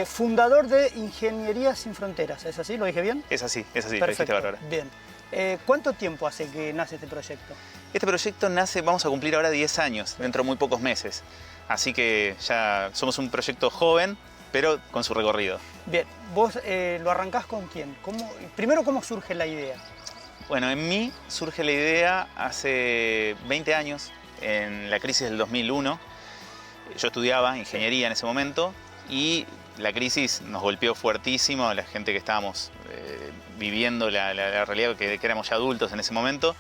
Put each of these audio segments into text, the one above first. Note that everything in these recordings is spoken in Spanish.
Fundador de Ingeniería Sin Fronteras, ¿es así? ¿Lo dije bien? Es así, lo dijiste Perfecto, bárbaro. bien. ¿Cuánto tiempo hace que nace este proyecto? Este proyecto nace, vamos a cumplir ahora 10 años, dentro de muy pocos meses. Así que ya somos un proyecto joven, pero con su recorrido. Bien, ¿vos lo arrancás con quién? Primero, ¿cómo surge la idea? Bueno, en mí surge la idea hace 20 años, en la crisis del 2001. Yo estudiaba ingeniería en ese momento y la crisis nos golpeó fuertísimo a la gente que estábamos viviendo la realidad, que éramos ya adultos en ese momento.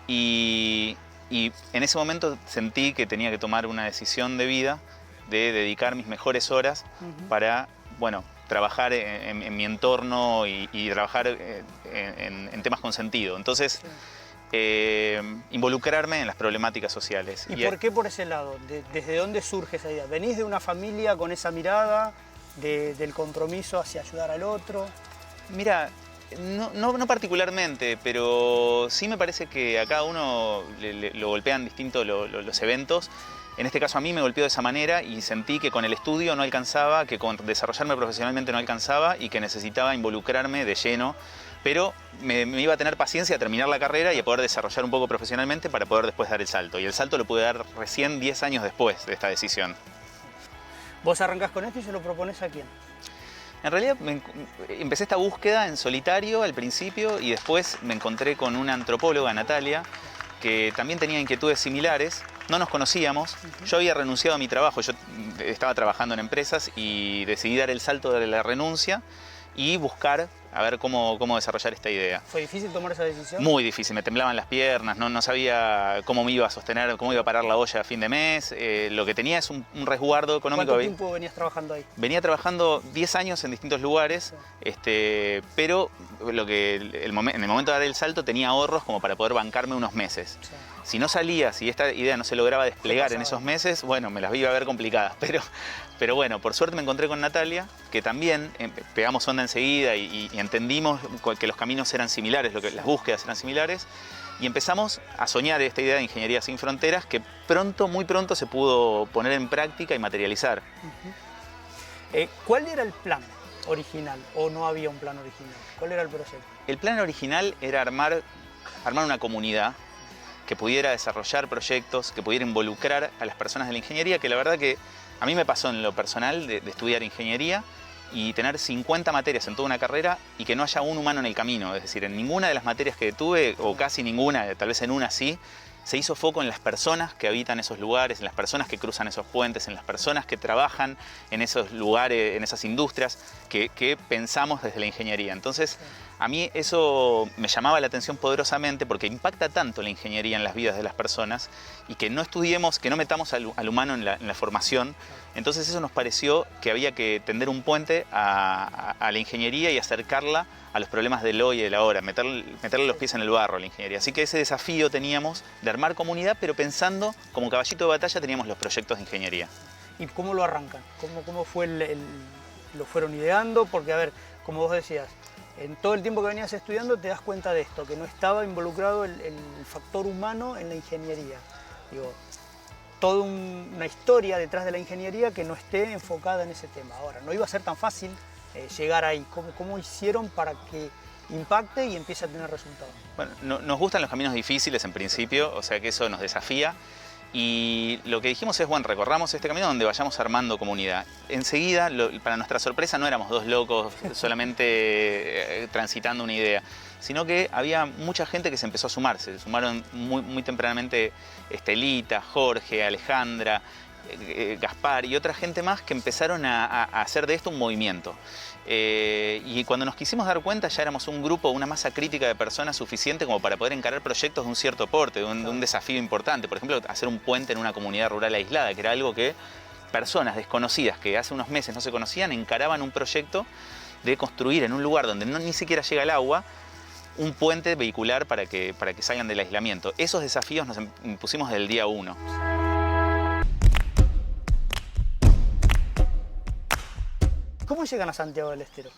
Y en ese momento sentí que tenía que tomar una decisión de vida, de dedicar mis mejores horas para, bueno, trabajar en mi entorno y trabajar en temas con sentido. Entonces, involucrarme en las problemáticas sociales. ¿Y por qué por ese lado? ¿Desde dónde surge esa idea? ¿Venís de una familia con esa mirada del compromiso hacia ayudar al otro? Mira, no particularmente, pero sí me parece que a cada uno lo golpean distinto los eventos. En este caso a mí me golpeó de esa manera y sentí que con el estudio no alcanzaba, que con desarrollarme profesionalmente no alcanzaba y que necesitaba involucrarme de lleno, pero me iba a tener paciencia a terminar la carrera y a poder desarrollar un poco profesionalmente para poder después dar el salto. Y el salto lo pude dar recién 10 años después de esta decisión. ¿Vos arrancás con esto y se lo propones a quién? En realidad empecé esta búsqueda en solitario al principio y después me encontré con una antropóloga, Natalia, que también tenía inquietudes similares. No nos conocíamos, yo había renunciado a mi trabajo, yo estaba trabajando en empresas y decidí dar el salto de la renuncia y buscar a ver cómo desarrollar esta idea. ¿Fue difícil tomar esa decisión? Muy difícil, me temblaban las piernas, no sabía cómo me iba a sostener, cómo iba a parar la olla a fin de mes. Lo que tenía es un resguardo económico. ¿Cuánto tiempo venías trabajando ahí? Venía trabajando 10 años en distintos lugares, pero en el momento de dar el salto tenía ahorros como para poder bancarme unos meses. Sí. Si no salía, si esta idea no se lograba desplegar en esos meses, bueno, me las iba a ver complicadas. Pero bueno, por suerte me encontré con Natalia, que también pegamos onda enseguida y entendimos que los caminos eran similares, las búsquedas eran similares, y empezamos a soñar esta idea de Ingeniería Sin Fronteras que muy pronto se pudo poner en práctica y materializar. ¿Cuál era el plan original o no había un plan original? ¿Cuál era el proyecto? El plan original era armar una comunidad que pudiera desarrollar proyectos, que pudiera involucrar a las personas de la ingeniería, que la verdad que a mí me pasó en lo personal de estudiar ingeniería y tener 50 materias en toda una carrera y que no haya un humano en el camino. Es decir, en ninguna de las materias que tuve, o casi ninguna, tal vez en una sí, se hizo foco en las personas que habitan esos lugares, en las personas que cruzan esos puentes, en las personas que trabajan en esos lugares, en esas industrias que pensamos desde la ingeniería. Entonces, a mí eso me llamaba la atención poderosamente porque impacta tanto la ingeniería en las vidas de las personas y que no estudiemos, que no metamos al humano en la formación. Entonces eso nos pareció que había que tender un puente a la ingeniería y acercarla a los problemas del hoy y del ahora, meterle los pies en el barro a la ingeniería. Así que ese desafío teníamos de armar comunidad, pero pensando como caballito de batalla teníamos los proyectos de ingeniería. ¿Y cómo lo arrancan? ¿Cómo fue lo fueron ideando? Porque, a ver, como vos decías, en todo el tiempo que venías estudiando te das cuenta de esto, que no estaba involucrado el factor humano en la ingeniería. Digo, toda una historia detrás de la ingeniería que no esté enfocada en ese tema. Ahora, no iba a ser tan fácil llegar ahí. ¿Cómo hicieron para que impacte y empiece a tener resultados? Bueno, nos gustan los caminos difíciles en principio, o sea que eso nos desafía. Y lo que dijimos es, bueno, recorramos este camino donde vayamos armando comunidad. Enseguida, para nuestra sorpresa, no éramos dos locos solamente transitando una idea, sino que había mucha gente que se empezó a sumarse. Se sumaron muy tempranamente Estelita, Jorge, Alejandra, Gaspar y otra gente más que empezaron a hacer de esto un movimiento. Y cuando nos quisimos dar cuenta ya éramos un grupo, una masa crítica de personas suficiente como para poder encarar proyectos de un cierto porte, de un desafío importante. Por ejemplo, hacer un puente en una comunidad rural aislada, que era algo que personas desconocidas que hace unos meses no se conocían encaraban un proyecto de construir en un lugar donde ni siquiera llega el agua un puente vehicular para que salgan del aislamiento. Esos desafíos nos impusimos desde el día 1. ¿Cómo llegan a Santiago del Estero?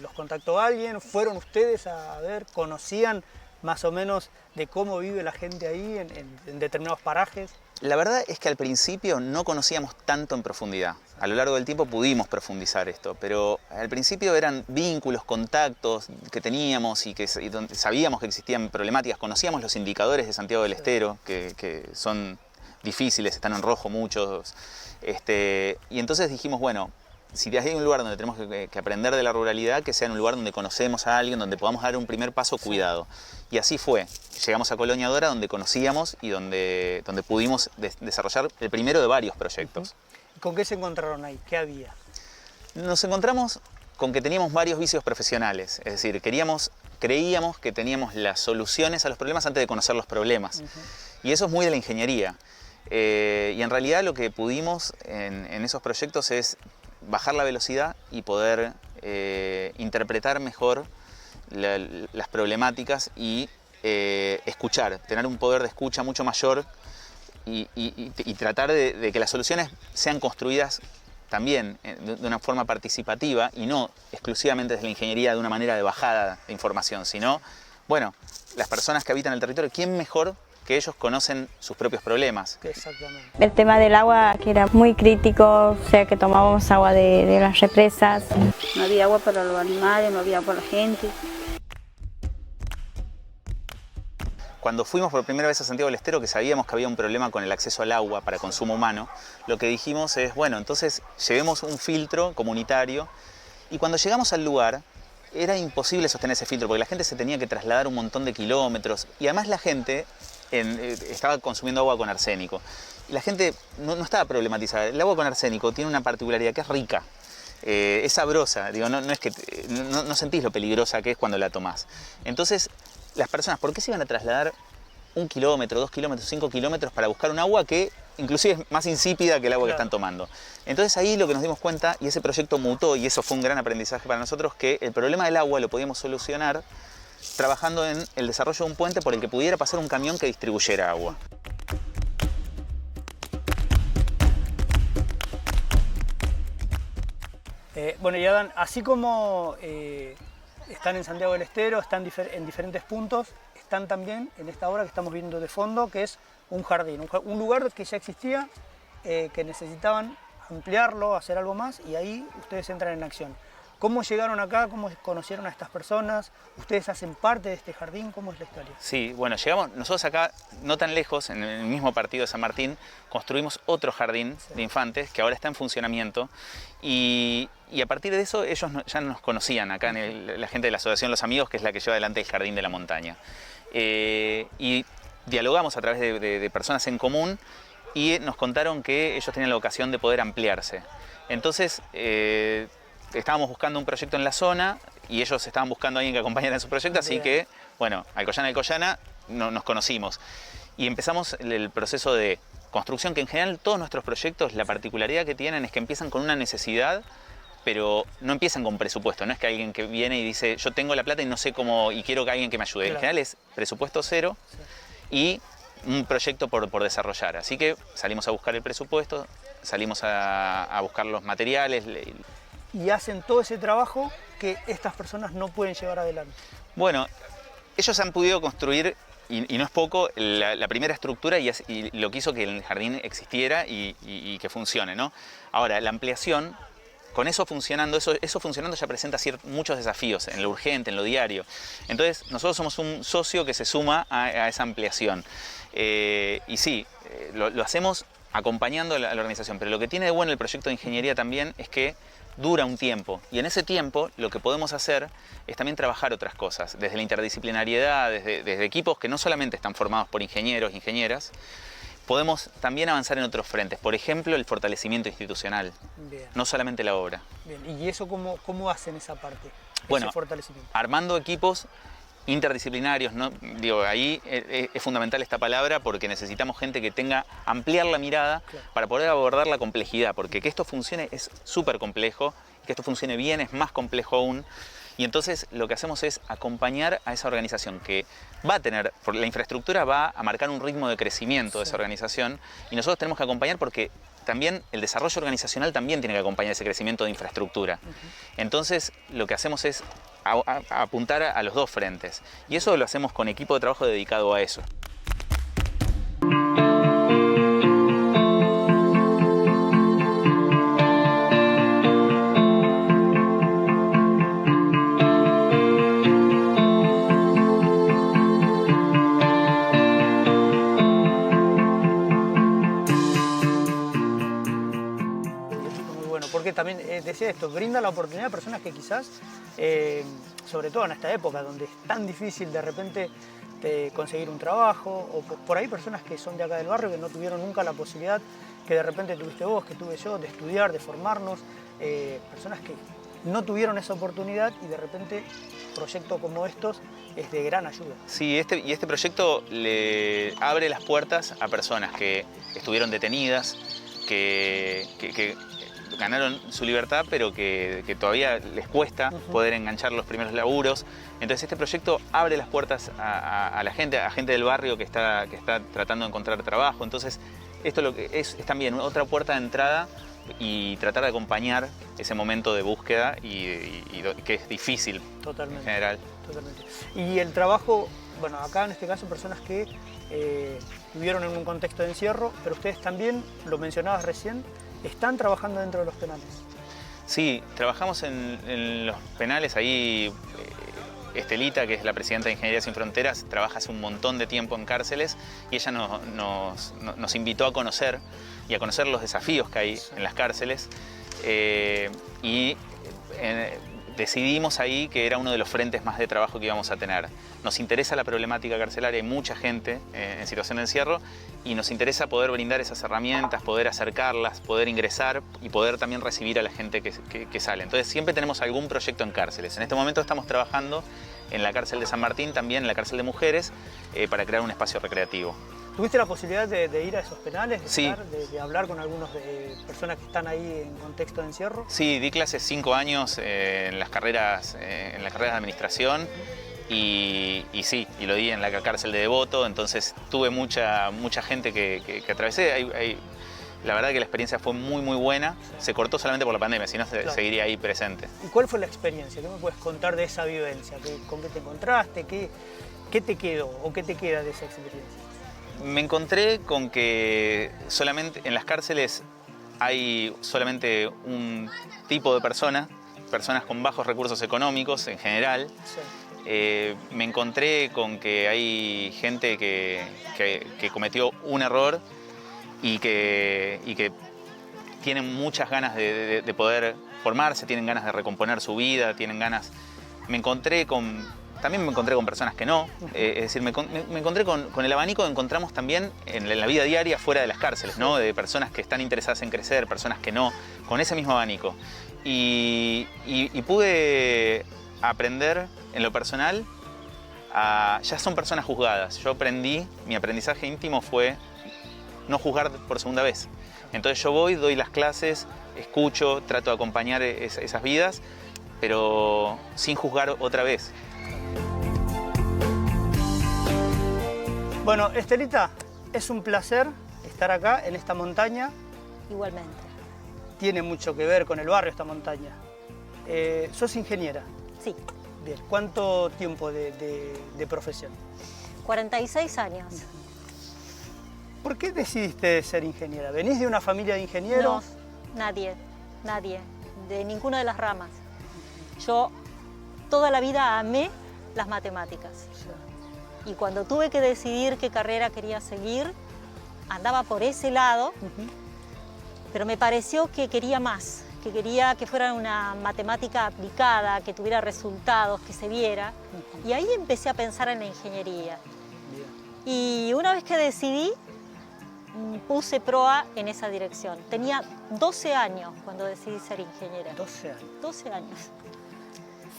¿Los contactó alguien? ¿Fueron ustedes a ver? ¿Conocían más o menos de cómo vive la gente ahí en determinados parajes? La verdad es que al principio no conocíamos tanto en profundidad. A lo largo del tiempo pudimos profundizar esto, pero al principio eran vínculos, contactos que teníamos y donde sabíamos que existían problemáticas. Conocíamos los indicadores de Santiago del Estero, que son difíciles, están en rojo muchos. Y entonces dijimos, bueno, si hay un lugar donde tenemos que aprender de la ruralidad, que sea en un lugar donde conocemos a alguien, donde podamos dar un primer paso cuidado. Y así fue. Llegamos a Colonia Dora, donde conocíamos y donde pudimos desarrollar el primero de varios proyectos. ¿Con qué se encontraron ahí? ¿Qué había? Nos encontramos con que teníamos varios vicios profesionales. Es decir, creíamos que teníamos las soluciones a los problemas antes de conocer los problemas. Y eso es muy de la ingeniería. Y en realidad lo que pudimos en esos proyectos es bajar la velocidad y poder interpretar mejor las problemáticas y escuchar, tener un poder de escucha mucho mayor y tratar de que las soluciones sean construidas también de una forma participativa y no exclusivamente desde la ingeniería de una manera de bajada de información, sino, bueno, las personas que habitan el territorio, ¿quién mejor que ellos conocen sus propios problemas? Exactamente. El tema del agua, que era muy crítico, o sea que tomábamos agua de las represas. No había agua para los animales, no había agua para la gente. Cuando fuimos por primera vez a Santiago del Estero, que sabíamos que había un problema con el acceso al agua para consumo humano, lo que dijimos es, bueno, entonces llevemos un filtro comunitario, y cuando llegamos al lugar era imposible sostener ese filtro porque la gente se tenía que trasladar un montón de kilómetros y además la gente estaba consumiendo agua con arsénico. Y la gente no estaba problematizada. El agua con arsénico tiene una particularidad que es rica, es sabrosa, digo, no es que no sentís lo peligrosa que es cuando la tomás. Entonces, las personas, ¿por qué se iban a trasladar 1 kilómetro, 2 kilómetros, 5 kilómetros para buscar un agua que inclusive es más insípida que el agua que están tomando? Entonces ahí lo que nos dimos cuenta, y ese proyecto mutó, y eso fue un gran aprendizaje para nosotros, que el problema del agua lo podíamos solucionar trabajando en el desarrollo de un puente por el que pudiera pasar un camión que distribuyera agua. Bueno, y Adán, así como están en Santiago del Estero, están en diferentes puntos, están también en esta obra que estamos viendo de fondo, que es un jardín, un lugar que ya existía, que necesitaban ampliarlo, hacer algo más, y ahí ustedes entran en acción. ¿Cómo llegaron acá? ¿Cómo conocieron a estas personas? ¿Ustedes hacen parte de este jardín? ¿Cómo es la historia? Sí, bueno, llegamos, nosotros acá, no tan lejos, en el mismo partido de San Martín, construimos otro jardín de infantes que ahora está en funcionamiento y a partir de eso ellos ya nos conocían acá, la gente de la asociación Los Amigos, que es la que lleva adelante el Jardín de la Montaña. Y dialogamos a través de personas en común y nos contaron que ellos tenían la vocación de poder ampliarse. Entonces, estábamos buscando un proyecto en la zona y ellos estaban buscando a alguien que acompañara en su proyecto, así que, bueno, Alcoyana nos conocimos. Y empezamos el proceso de construcción, que en general todos nuestros proyectos, la particularidad que tienen es que empiezan con una necesidad, pero no empiezan con presupuesto. No es que alguien que viene y dice, yo tengo la plata y no sé cómo, y quiero que alguien que me ayude. En general es presupuesto cero y un proyecto por desarrollar. Así que salimos a buscar el presupuesto, salimos a buscar los materiales. Y hacen todo ese trabajo que estas personas no pueden llevar adelante. Bueno, ellos han podido construir, y no es poco, la primera estructura y lo que hizo que el jardín existiera y que funcione, ¿no? Ahora, la ampliación, con eso funcionando, eso funcionando ya presenta muchos desafíos en lo urgente, en lo diario. Entonces, nosotros somos un socio que se suma a esa ampliación. Y sí, lo hacemos acompañando a la organización, pero lo que tiene de bueno el proyecto de ingeniería también es que dura un tiempo, y en ese tiempo lo que podemos hacer es también trabajar otras cosas, desde la interdisciplinariedad, desde equipos que no solamente están formados por ingenieros e ingenieras, podemos también avanzar en otros frentes, por ejemplo el fortalecimiento institucional, no solamente la obra. Bien. ¿Y eso cómo hacen esa parte? Bueno, ese fortalecimiento. Armando equipos interdisciplinarios, ¿no? Digo, ahí es fundamental esta palabra porque necesitamos gente que ampliar la mirada para poder abordar la complejidad, porque que esto funcione es súper complejo, que esto funcione bien es más complejo aún, y entonces lo que hacemos es acompañar a esa organización que va a tener, la infraestructura va a marcar un ritmo de crecimiento de esa organización, y nosotros tenemos que acompañar porque también el desarrollo organizacional también tiene que acompañar ese crecimiento de infraestructura. Entonces lo que hacemos es apuntar a los dos frentes. Y eso lo hacemos con equipo de trabajo dedicado a eso. decía esto, brinda la oportunidad a personas que quizás, sobre todo en esta época donde es tan difícil de repente conseguir un trabajo, o por ahí personas que son de acá del barrio que no tuvieron nunca la posibilidad que de repente tuviste vos, que tuve yo, de estudiar, de formarnos, personas que no tuvieron esa oportunidad y de repente proyectos como estos es de gran ayuda. Sí, este proyecto le abre las puertas a personas que estuvieron detenidas, que ganaron su libertad, pero que todavía les cuesta poder enganchar los primeros laburos. Entonces este proyecto abre las puertas a la gente, a gente del barrio que está tratando de encontrar trabajo. Entonces esto lo que es también otra puerta de entrada y tratar de acompañar ese momento de búsqueda y que es difícil. Totalmente, en general. Totalmente. Y el trabajo, bueno, acá en este caso personas que estuvieron en un contexto de encierro, pero ustedes también, lo mencionabas recién, están trabajando dentro de los penales. Sí, trabajamos en los penales. Ahí Estelita, que es la presidenta de Ingeniería Sin Fronteras, trabaja hace un montón de tiempo en cárceles y ella nos invitó a conocer los desafíos que hay en las cárceles decidimos ahí que era uno de los frentes más de trabajo que íbamos a tener. Nos interesa la problemática carcelaria, hay mucha gente en situación de encierro y nos interesa poder brindar esas herramientas, poder acercarlas, poder ingresar y poder también recibir a la gente que sale. Entonces siempre tenemos algún proyecto en cárceles. En este momento estamos trabajando en la cárcel de San Martín, también en la cárcel de mujeres, para crear un espacio recreativo. ¿Tuviste la posibilidad de ir a esos penales? Sí. De hablar con algunas personas que están ahí en contexto de encierro? Sí, di clases 5 años en las carreras de administración y sí, y lo di en la cárcel de Devoto, entonces tuve mucha gente que atravesé. La verdad que la experiencia fue muy buena, se cortó solamente por la pandemia, si no claro, seguiría ahí presente. ¿Y cuál fue la experiencia? ¿Qué me puedes contar de esa vivencia? ¿Con qué te encontraste? ¿Qué te quedó o qué te queda de esa experiencia? Me encontré con que solamente en las cárceles hay solamente un tipo de personas con bajos recursos económicos en general. Sí. Me encontré con que hay gente que cometió un error y que tienen muchas ganas de poder formarse, tienen ganas de recomponer su vida, tienen ganas... También me encontré con personas que no, es decir, me encontré con el abanico que encontramos también en la vida diaria fuera de las cárceles, ¿no? De personas que están interesadas en crecer, personas que no, con ese mismo abanico. Y pude aprender en lo personal, ya son personas juzgadas. Yo mi aprendizaje íntimo fue no juzgar por segunda vez. Entonces yo voy, doy las clases, escucho, trato de acompañar esas vidas, pero sin juzgar otra vez. Bueno, Estelita, es un placer estar acá en esta montaña. Igualmente. Tiene mucho que ver con el barrio esta montaña. ¿Sos ingeniera? Sí. Bien. ¿Cuánto tiempo de profesión? 46 años. ¿Por qué decidiste ser ingeniera? ¿Venís de una familia de ingenieros? No, nadie, de ninguna de las ramas. Yo toda la vida amé las matemáticas. Y cuando tuve que decidir qué carrera quería seguir, andaba por ese lado, pero me pareció que quería más, que quería que fuera una matemática aplicada, que tuviera resultados, que se viera. Y ahí empecé a pensar en la ingeniería. Y una vez que decidí, puse proa en esa dirección. Tenía 12 años cuando decidí ser ingeniera. 12 años. 12 años.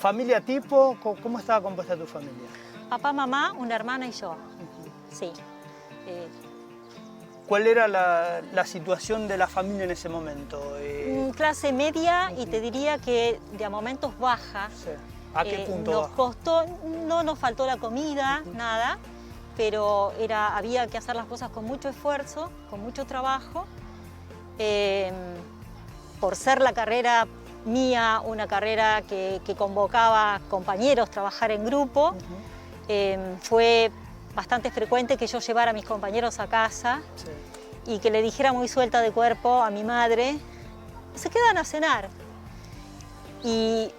¿Familia tipo? ¿Cómo estaba compuesta tu familia? Papá, mamá, una hermana y yo. Sí. ¿Cuál era la situación de la familia en ese momento? Clase media y te diría que de a momentos baja. Sí. ¿A qué punto nos baja? costó, no nos faltó la comida, nada, pero había que hacer las cosas con mucho esfuerzo, con mucho trabajo. Por ser la carrera mía, una carrera que convocaba compañeros a trabajar en grupo, fue bastante frecuente que yo llevara a mis compañeros a casa y que le dijera muy suelta de cuerpo a mi madre, se quedan a cenar. Y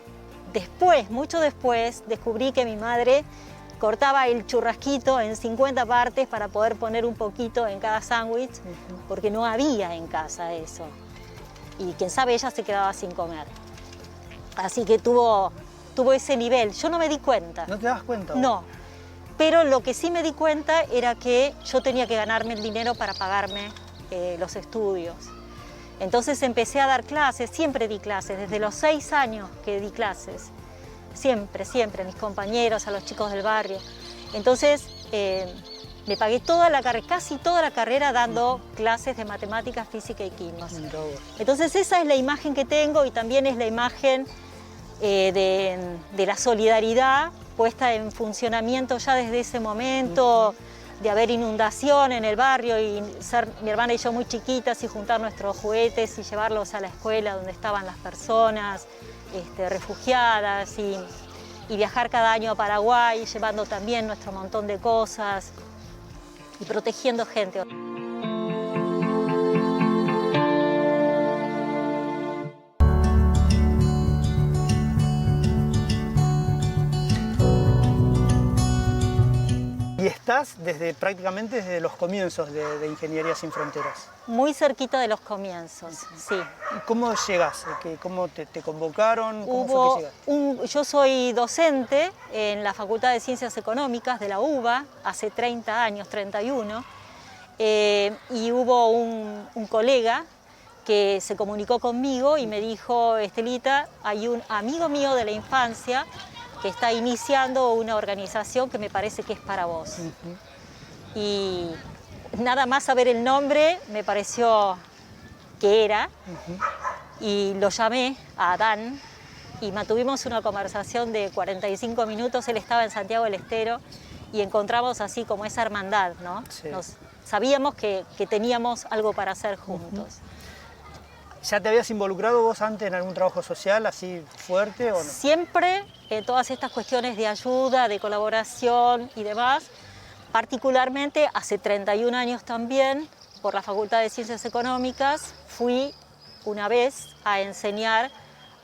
después, mucho después, descubrí que mi madre cortaba el churrasquito en 50 partes para poder poner un poquito en cada sándwich, porque no había en casa eso. Y quién sabe, ella se quedaba sin comer. Así que tuvo ese nivel. Yo no me di cuenta. ¿No te das cuenta? No. Pero lo que sí me di cuenta era que yo tenía que ganarme el dinero para pagarme los estudios. Entonces empecé a dar clases, siempre di clases, desde los 6 años que di clases. Siempre, siempre, a mis compañeros, a los chicos del barrio. Entonces me pagué casi toda la carrera dando clases de matemáticas, física y química. Entonces esa es la imagen que tengo y también es la imagen de la solidaridad puesta en funcionamiento ya desde ese momento, de haber inundación en el barrio y ser mi hermana y yo muy chiquitas y juntar nuestros juguetes y llevarlos a la escuela donde estaban las personas refugiadas y viajar cada año a Paraguay llevando también nuestro montón de cosas y protegiendo gente. Y estás prácticamente desde los comienzos de Ingeniería Sin Fronteras. Muy cerquita de los comienzos, sí. ¿Y cómo llegas? ¿Cómo te convocaron? ¿Cómo fue que llegaste? Yo soy docente en la Facultad de Ciencias Económicas de la UBA hace 30 años, 31, y hubo un colega que se comunicó conmigo y me dijo, Estelita, hay un amigo mío de la infancia que está iniciando una organización que me parece que es para vos. Y nada más saber el nombre me pareció que era, y lo llamé a Adán y mantuvimos una conversación de 45 minutos, él estaba en Santiago del Estero y encontramos así como esa hermandad, ¿no? Sí. Sabíamos que teníamos algo para hacer juntos. ¿Ya te habías involucrado vos antes en algún trabajo social así fuerte o no? Siempre en todas estas cuestiones de ayuda, de colaboración y demás, particularmente hace 31 años también, por la Facultad de Ciencias Económicas, fui una vez a enseñar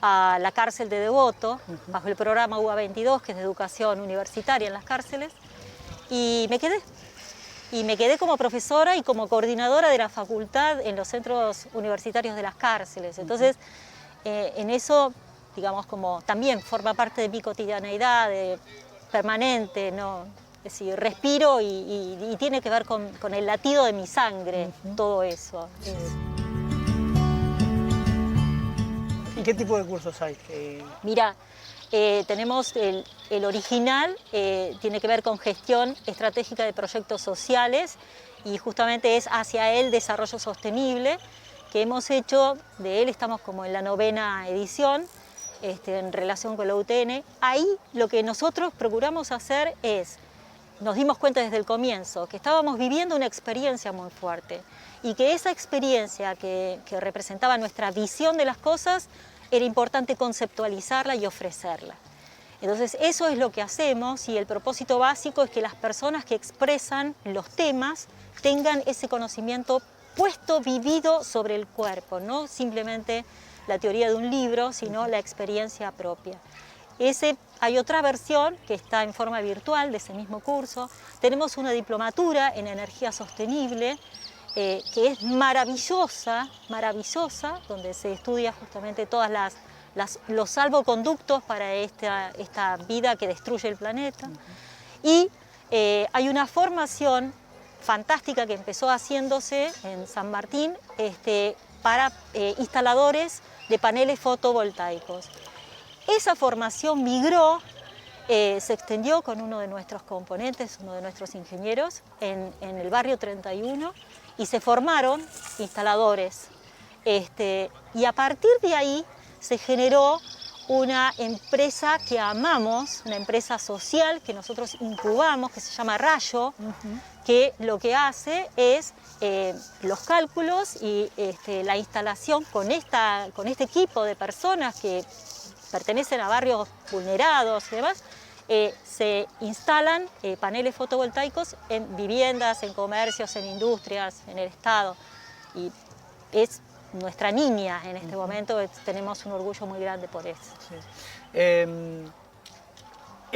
a la cárcel de Devoto, bajo el programa UBA 22, que es de educación universitaria en las cárceles, y me quedé. Y me quedé como profesora y como coordinadora de la facultad en los centros universitarios de las cárceles. Entonces, en eso, digamos, como también forma parte de mi cotidianeidad permanente, ¿no? Es decir, respiro y tiene que ver con el latido de mi sangre, todo eso. ¿Y qué tipo de cursos hay? Mira, tenemos el original, tiene que ver con gestión estratégica de proyectos sociales y justamente es hacia el desarrollo sostenible que hemos hecho, de él estamos como en la 9ª edición en relación con la UTN. Ahí lo que nosotros procuramos hacer es, nos dimos cuenta desde el comienzo que estábamos viviendo una experiencia muy fuerte y que esa experiencia que representaba nuestra visión de las cosas era importante conceptualizarla y ofrecerla. Entonces eso es lo que hacemos y el propósito básico es que las personas que expresan los temas tengan ese conocimiento puesto, vivido sobre el cuerpo, no simplemente la teoría de un libro, sino la experiencia propia. Hay otra versión que está en forma virtual de ese mismo curso. Tenemos una diplomatura en energía sostenible que es maravillosa, donde se estudia justamente todas los salvoconductos para esta vida que destruye el planeta. Y hay una formación fantástica que empezó haciéndose en San Martín para instaladores de paneles fotovoltaicos. Esa formación migró, se extendió con uno de nuestros componentes, uno de nuestros ingenieros, en el barrio 31, y se formaron instaladores. Y a partir de ahí se generó una empresa que amamos, una empresa social que nosotros incubamos, que se llama Rayo, que lo que hace es los cálculos y la instalación con este equipo de personas que pertenecen a barrios vulnerados y demás, se instalan paneles fotovoltaicos en viviendas, en comercios, en industrias, en el Estado. Y es nuestra niña en este momento, tenemos un orgullo muy grande por eso. Sí.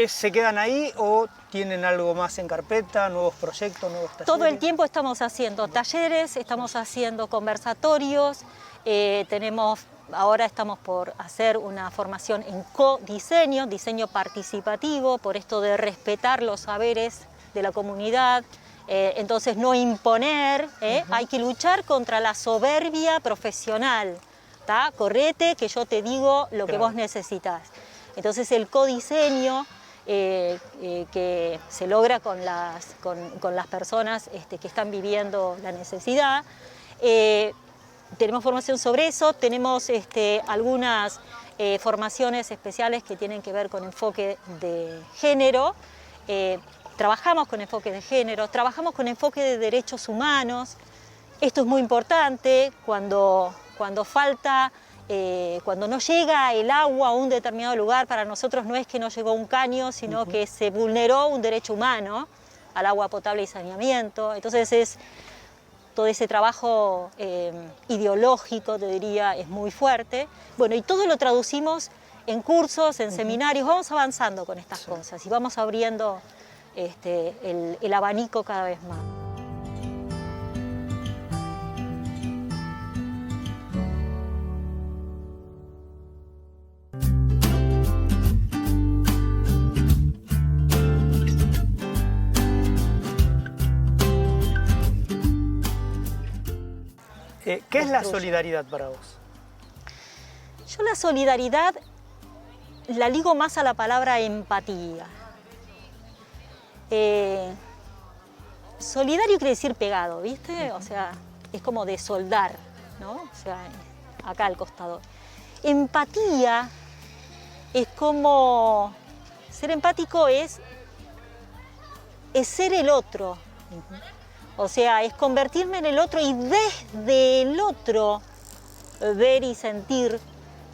¿Se quedan ahí o tienen algo más en carpeta, nuevos proyectos, nuevos talleres? Todo el tiempo estamos haciendo talleres, estamos haciendo conversatorios, tenemos ahora estamos por hacer una formación en codiseño, diseño participativo, por esto de respetar los saberes de la comunidad, entonces no imponer, hay que luchar contra la soberbia profesional, ¿tá? Correte que yo te digo lo que vos necesitas. Entonces el codiseño que se logra con las personas que están viviendo la necesidad. Tenemos formación sobre eso, tenemos algunas formaciones especiales que tienen que ver con enfoque de género, trabajamos con enfoque de género, trabajamos con enfoque de derechos humanos. Esto es muy importante cuando falta, cuando no llega el agua a un determinado lugar. Para nosotros no es que no llegó un caño, sino que se vulneró un derecho humano al agua potable y saneamiento. Entonces todo ese trabajo ideológico, te diría, es muy fuerte. Bueno, y todo lo traducimos en cursos, en seminarios, vamos avanzando con estas cosas y vamos abriendo el abanico cada vez más. ¿Qué es la solidaridad para vos? Yo la solidaridad la ligo más a la palabra empatía. Solidario quiere decir pegado, ¿viste? O sea, es como de soldar, ¿no? O sea, acá al costado. Empatía es como... Ser empático es ser el otro. O sea, es convertirme en el otro y desde el otro ver y sentir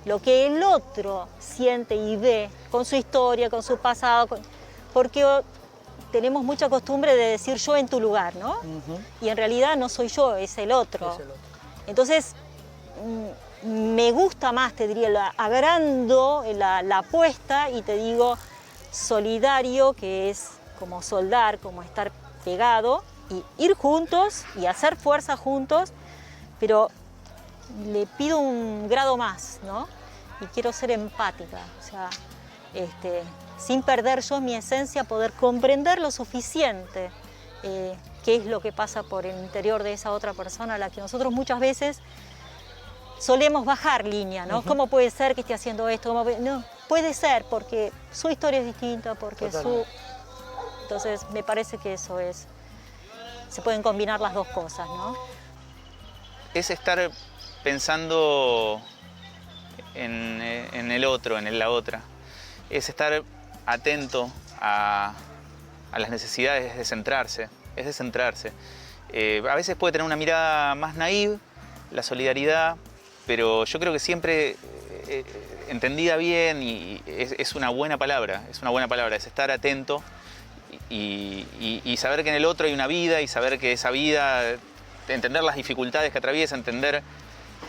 lo que el otro siente y ve con su historia, con su pasado, porque tenemos mucha costumbre de decir yo en tu lugar, ¿no? Y en realidad no soy yo, es el otro. Es el otro. Entonces, me gusta más, te diría, agrando la apuesta y te digo solidario, que es como soldar, como estar pegado, y ir juntos y hacer fuerza juntos, pero le pido un grado más, ¿no? Y quiero ser empática, o sea, sin perder yo mi esencia, poder comprender lo suficiente qué es lo que pasa por el interior de esa otra persona a la que nosotros muchas veces solemos bajar línea, ¿no? ¿Cómo puede ser que esté haciendo esto? No, puede ser porque su historia es distinta, porque Entonces me parece que eso es... Se pueden combinar las dos cosas, ¿no? Es estar pensando en el otro, en la otra. Es estar atento a las necesidades, es descentrarse. A veces puede tener una mirada más naive, la solidaridad, pero yo creo que siempre entendida bien y es una buena palabra, es estar atento. Y saber que en el otro hay una vida y saber que esa vida, entender las dificultades que atraviesa, entender...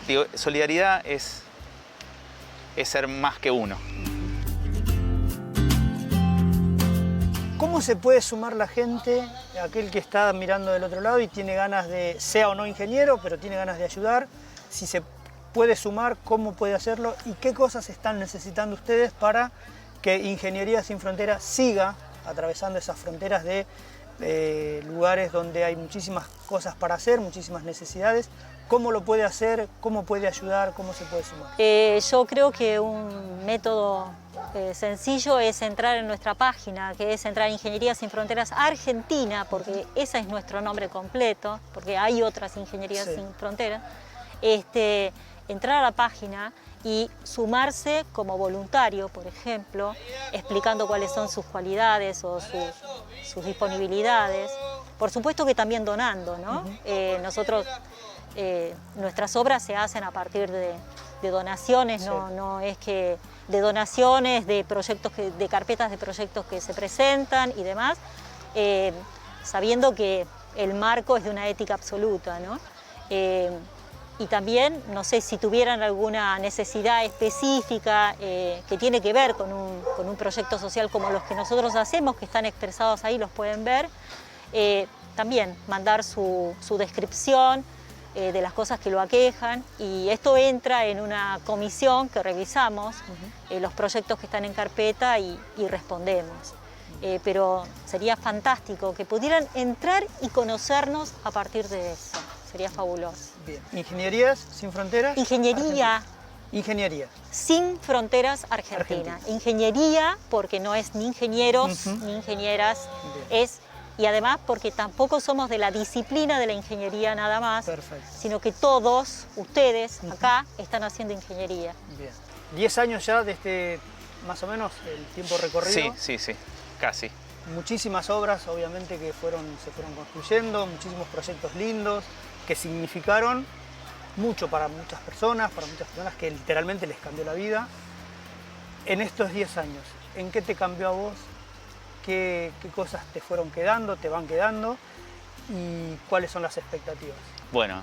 Digo, solidaridad es ser más que uno. ¿Cómo se puede sumar la gente, aquel que está mirando del otro lado y tiene ganas de, sea o no ingeniero, pero tiene ganas de ayudar? Si se puede sumar, ¿cómo puede hacerlo? ¿Y qué cosas están necesitando ustedes para que Ingeniería Sin Fronteras siga atravesando esas fronteras de lugares donde hay muchísimas cosas para hacer, muchísimas necesidades? ¿Cómo lo puede hacer? ¿Cómo puede ayudar? ¿Cómo se puede sumar? Yo creo que un método sencillo es entrar en nuestra página, que es entrar en Ingeniería Sin Fronteras Argentina, porque ese es nuestro nombre completo, porque hay otras Ingenierías Sin Fronteras. Entrar a la página y sumarse como voluntario, por ejemplo, explicando cuáles son sus cualidades o sus disponibilidades. Por supuesto que también donando, ¿no? Nosotros, nuestras obras se hacen a partir de donaciones, no es que de donaciones, de proyectos, de carpetas de proyectos que se presentan y demás, sabiendo que el marco es de una ética absoluta, ¿no? Y también, no sé, si tuvieran alguna necesidad específica que tiene que ver con un proyecto social como los que nosotros hacemos, que están expresados ahí, los pueden ver, también mandar su descripción, de las cosas que lo aquejan, y esto entra en una comisión que revisamos los proyectos que están en carpeta y respondemos. Pero sería fantástico que pudieran entrar y conocernos a partir de eso. Sería fabuloso. Bien. ¿Ingenierías sin fronteras? Ingeniería. Ingeniería. Sin fronteras Argentina. Ingeniería porque no es ni ingenieros ni ingenieras, y además porque tampoco somos de la disciplina de la ingeniería nada más, sino que todos ustedes acá están haciendo ingeniería. Bien. 10 años ya de este, más o menos, el tiempo recorrido. Sí, casi. Muchísimas obras, obviamente, que se fueron construyendo, muchísimos proyectos lindos que significaron mucho para muchas personas que literalmente les cambió la vida. En estos 10 años, ¿en qué te cambió a vos? ¿Qué cosas te fueron quedando, te van quedando? ¿Y cuáles son las expectativas? Bueno,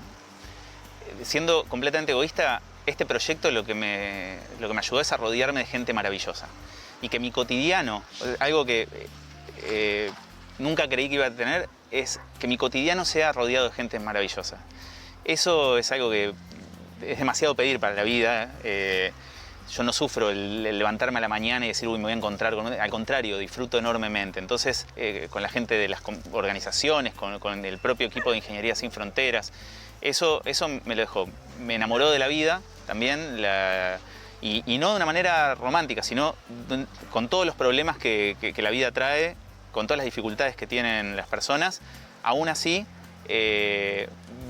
siendo completamente egoísta, este proyecto lo que me ayudó es a rodearme de gente maravillosa. Y que mi cotidiano, algo que nunca creí que iba a tener, es que mi cotidiano sea rodeado de gente maravillosa. Eso es algo que es demasiado pedir para la vida. Yo no sufro el levantarme a la mañana y decir, uy, me voy a encontrar con... Al contrario, disfruto enormemente. Entonces, con la gente de las organizaciones, con el propio equipo de Ingeniería Sin Fronteras, eso me lo dejó. Me enamoró de la vida también, y no de una manera romántica, sino con todos los problemas que la vida trae, con todas las dificultades que tienen las personas. Aún así,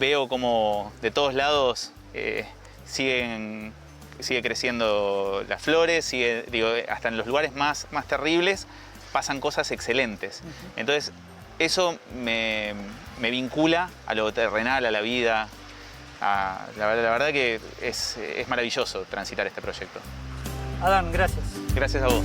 veo como de todos lados sigue creciendo las flores, hasta en los lugares más terribles pasan cosas excelentes. Entonces, eso me vincula a lo terrenal, a la vida. La verdad que es maravilloso transitar este proyecto. Adán, gracias. Gracias a vos.